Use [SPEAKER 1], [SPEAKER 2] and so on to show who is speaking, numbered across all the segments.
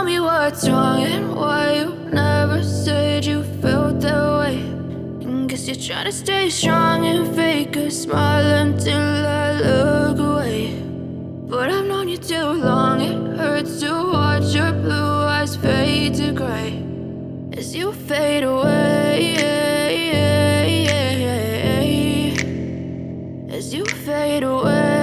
[SPEAKER 1] tell me what's wrong and why you never said you felt that way. And guess you're trying to stay strong and fake a smile until I look away. But I've known you too long, it hurts to watch your blue eyes fade to gray as you fade away, as you fade away.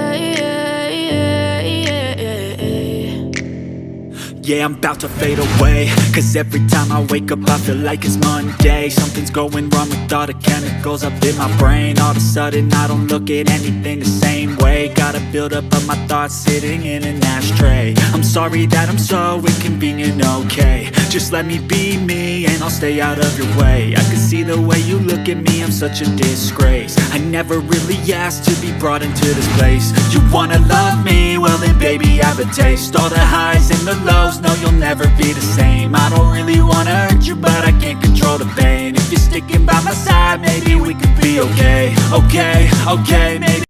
[SPEAKER 2] Yeah, I'm about to fade away, cause every time I wake up I feel like it's Monday. Something's going wrong with all the chemicals up in my brain. All of a sudden I don't look at anything the same way. Gotta build up of my thoughts sitting in an ashtray. I'm sorry that I'm so inconvenient, okay. Just let me be me and I'll stay out of your way. I can see the way you look at me, I'm such a disgrace. I never really asked to be brought into this place. You wanna love me? Well then baby have a taste. All the highs and the lows, no you'll never be the same. I don't really wanna hurt you but I can't control the pain. If you're sticking by my side maybe we could be okay. Okay, maybe